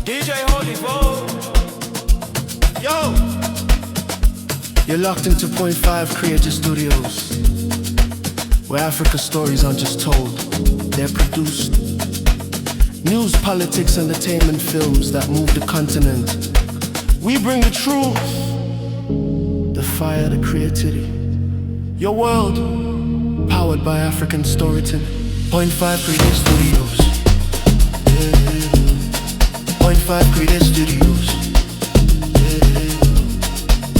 DJ Holy Vogue. Yo! You're locked into Point 5 Creative Studios, where Africa's stories aren't just told, they're produced. News, politics, entertainment, films that move the continent. We bring the truth, the fire, the creativity. Your world, powered by African storytelling. Point 5 Creative Studios. Point 5 Creative Studios.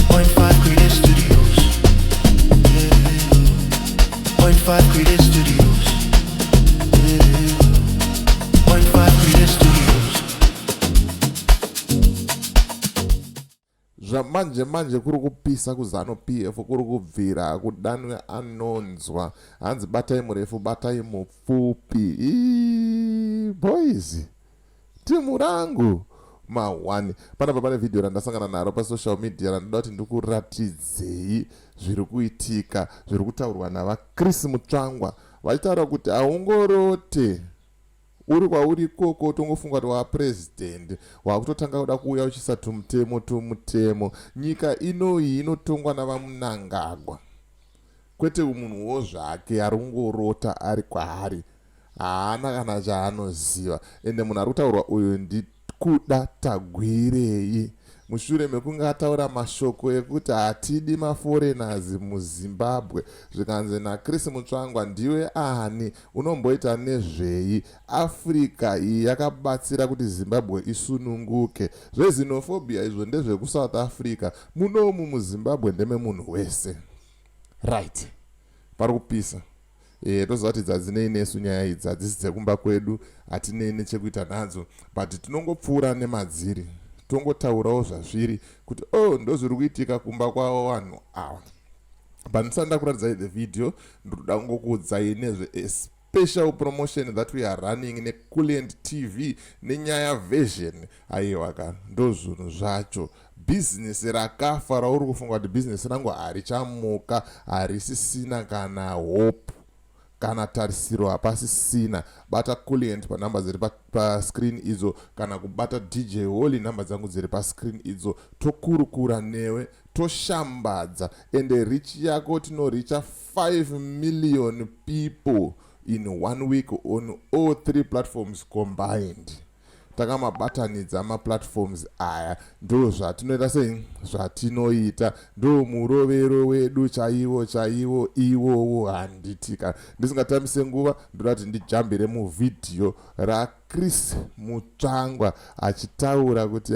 Point 5 Creative Studios. Point 5 Creative Studios. Point 5 Creative Studios. Manje kuri kupisa kuzano PF kuri kubvira kudanwe anonzwa hanzi batai murefu batai mupfupi. Boys, timu rangu mawani panapa pane video randasangana naro pasocial media randoda kuti ndikuratidzei zviri kuitika, zviri kutaurwa navaChris Mutsvangwa vachitaura kuti haungorote uri kwauri koko tongofunga kuti wapresident wakutotanga kuda kuuya uchisa tumutemo. Nyika inoyi inotongwa navamunangagwa, kwete munhuwo zvake ari kungorota ari kwaari, haana kana chaanoziva. Ende munhu ari kutaurwa uyu ndikuda Tagwirei, mushure mekunge ataura mashoko ekuti hatidi maforeigners muZimbabwe. Zvikanzi naChris Mutsvangwa, ndiwe ani, unomboita nezvei? Afrika iyi yakabatsira kuti Zimbabwe isununguke. Zvezinophobia izvo ndezvekuSouth Africa, munomu muZimbabwe ndeme munhu wese. Right, pari kupisa. Toziva kuti dzazinei nesu nyaya idzi, hadzisi dzekumba kwedu, hatinei nechekuita nadzo, but tinongopfuura nemadziri tongotaurawo zvazviri kuti ndozviri kuitika kumba kwavo vanhu ava. But ndisanda kuratidzai the video, ndoda kungokuudzai nezve special promotion that we are running neCoolant TV nenyaya version. Aiwa kana ndozvinhu zvacho. Business rakafa rauri kufunga kuti business rangu harichamuka, harisisina kana hope kana tarisiro hapasisina. Bata Kuda panhamba dziri pascreen idzo, kana kubata DJ Holy nhamba dzangu dziri pascreen idzo, tokurukura newe, toshambadza, ende reach yako tinoricha 5 million people in 1 week on all 3 platforms combined. Takamabatanidza maplatforms aya, ndo zvatinoita sei, zvatinoita, ndo murovero wedu chaiwo iwowo. Handitika ndisingatambise nguva, ndoda kuti ndijambire muvhidhiyo raChris Mutsvangwa achitaura kuti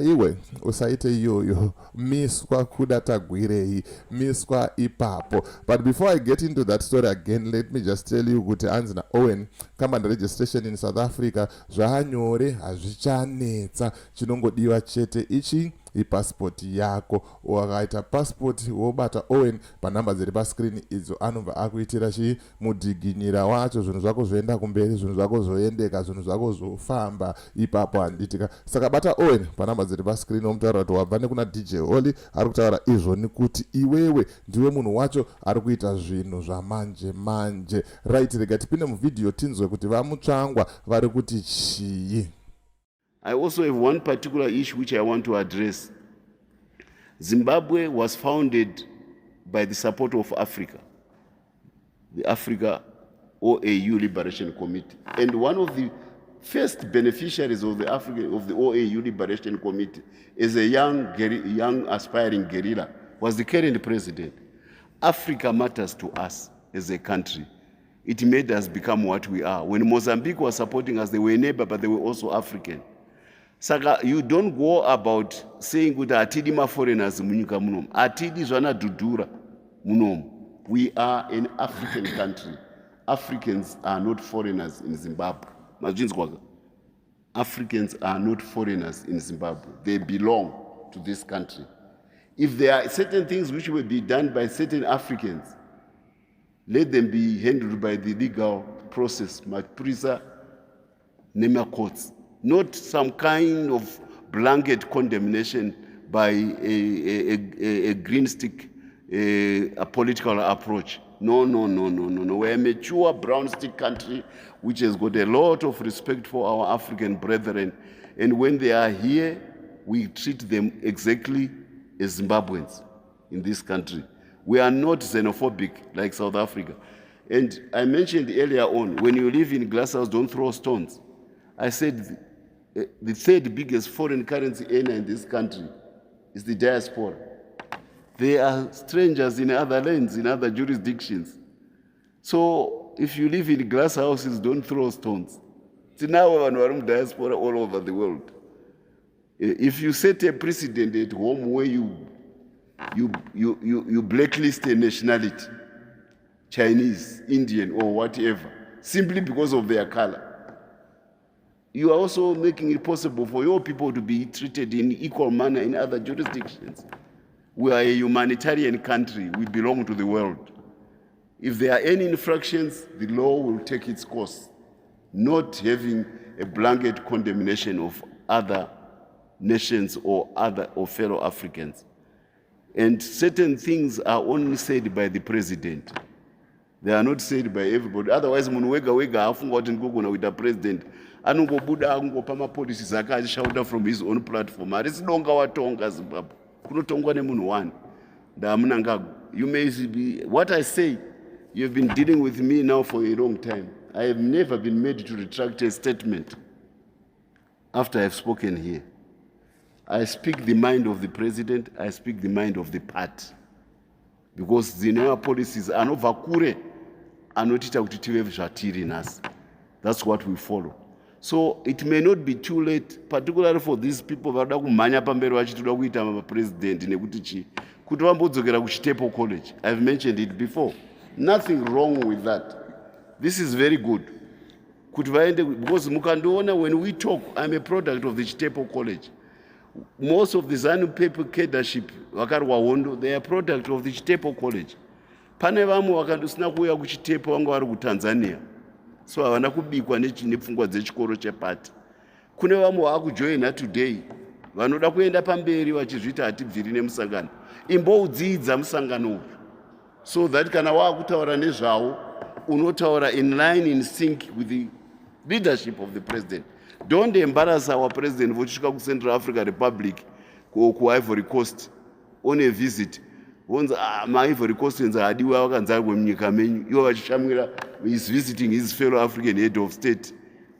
iwe usaite iyoyo, miswa kuda Tagwirei, miswa ipapo. But before I get into that story again, let me just tell you kuti hanzi naOwen command registration in South Africa zvanyore, hazvichanetsa. Chinongodiwa chete ichi passport yako. Wakaita passport wobata Owen panhamba dziri pascreen idzo, anobva akuitira mudhiginyira wacho, zvinhu zvako zvoenda kumberi, zvinhu zvako zvoendeka, zvinhu zvako zvofamba ipapo. Handitika saka bata Owen panhamba dziri pascreen, omutaura kuti wabva nekuna DJ Holy ari kutaura izvoni kuti iwewe ndiwe munhu wacho ari kuita zvinhu zvamanje. Right, rega tipinde muvhidhiyo tinzwe kuti vaMutsvangwa vari kuti chii. I also have one particular issue which I want to address. Zimbabwe was founded by the support of Africa, the Africa OAU Liberation Committee. And one of the first beneficiaries of the OAU Liberation Committee is a young aspiring guerrilla, was the current president. Africa matters to us as a country. It made us become what we are. When Mozambique was supporting us, they were a neighbor, but they were also African. Saka, you don't go about saying kuti atidi maforeigners munyika munomu. Atidi zvana dhudhura munomu. We are an African country. Africans are not foreigners in Zimbabwe. Africans are not foreigners in Zimbabwe. They belong to this country. If there are certain things which will be done by certain Africans, let them be handled by the legal process, Maprisa, Nema courts. Not some kind of blanket condemnation by a green stick a political approach. No. We're a mature brown stick country which has got a lot of respect for our African brethren And when they are here, we treat them exactly as Zimbabweans in this country. We are not xenophobic like South Africa. And I mentioned earlier on, when you live in glass house, don't throw stones. I said the third biggest foreign currency earner in this country is the diaspora. They are strangers in other lands, in other jurisdictions. So if you live in glass houses, don't throw stones. Now we diaspora all over the world. If you set a precedent at home where you blacklist a nationality, Chinese, Indian, or whatever, simply because of their color, you are also making it possible for your people to be treated in equal manner in other jurisdictions. We are a humanitarian country. We belong to the world. If there are any infractions, the law will take its course, not having a blanket condemnation of other nations or fellow Africans. And certain things are only said by the president. They are not said by everybody. Otherwise, munhu wega afunga kuti ndikugona kuita president, anongobuda akungopa mapolicies ake achishauta from his own platform. Harisi donga watonga Zimbabwe. Kunotongwa nemunhu one. Ndamuna ngago. You may be, what I say, you have been dealing with me now for a long time. I have never been made to retract a statement after I have spoken here. I speak the mind of the president, I speak the mind of the party. Because the new policies are not vakure, anotita kuti tive zvatiri nhasi. That's what we follow. So it may not be too late, particularly for these people vanoda kumhanya pamberi vachitoda kuita president nekuti chi kuti vambodzokera kuchitepo college. I've mentioned it before. Nothing wrong with that. This is very good. Kuti vaende, because mukandiona when we talk, I'm a product of the Chitepo College. Most of the ZANU-PF cadreship vakarwa hondo, they are product of the Chitepo College. Pane vamwe vakandosina kuuya kuchitepo vanga vari kuTanzania, so havana kubikwa nepfungwa dzechikoro chepati. Kune vamwe vakujoina today vanoda kuenda pamberi vachizviti hatibviri nemusangano. Imboudzidza musangano uyu, so that kana wakutaura nezvavo unotaura in line, in sync with the leadership of the president. Don't embarrass our president vochika ku Central African Republic or ku Ivory Coast on a visit. Once Ivory Coast enza hadiwa vakanzara kwemunyika menyu, iwo vachishamwira is visiting his fellow African head of state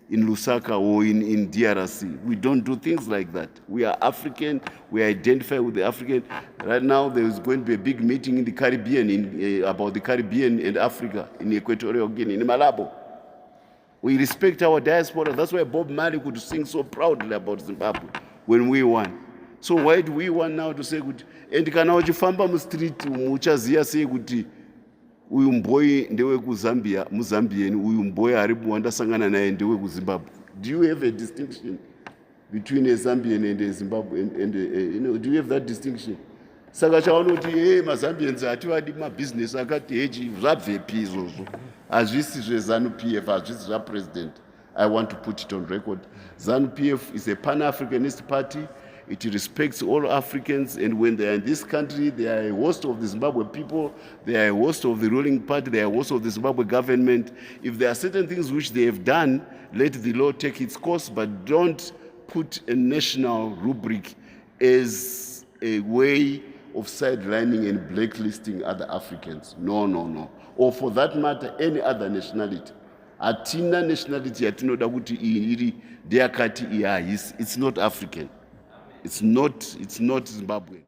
in Lusaka or in DRC. We don't do things like that. We are African, we identify with the African. Right now there is going to be a big meeting in the Caribbean, about the Caribbean and Africa in Equatorial Guinea, in Malabo. We respect our diaspora. That's why Bob Marley could sing so proudly about Zimbabwe when we won. So why do we want now to say kuti, and kana uchifamba mu street muchaziya sei kuti uyu mboi ndewe ku Zambia, Mozambian, uyu mboi ari wandasangana naye ndewe ku Zimbabwe? Do you have a distinction between a Zambian and a Zimbabwean? And you know, do you have that distinction? Saka chavanoti maZambians hativadi mabusiness akati heji zvabvepi izvozvo. Hazvisi zveZANU-PF, hazvisi zvapresident. I want to put it on record. ZANU-PF is a Pan-Africanist party. It respects all Africans, and when they are in this country, they are a host of the Zimbabwe people, they are a host of the ruling party, they are a host of the Zimbabwe government. If there are certain things which they have done, let the law take its course, but don't put a national rubric as a way of sidelining and blacklisting other Africans. No, no, no. Or for that matter, any other nationality. Atina nationality yatinoda kuti iri ndeyakati iya, it's not African. It's not Zimbabwean.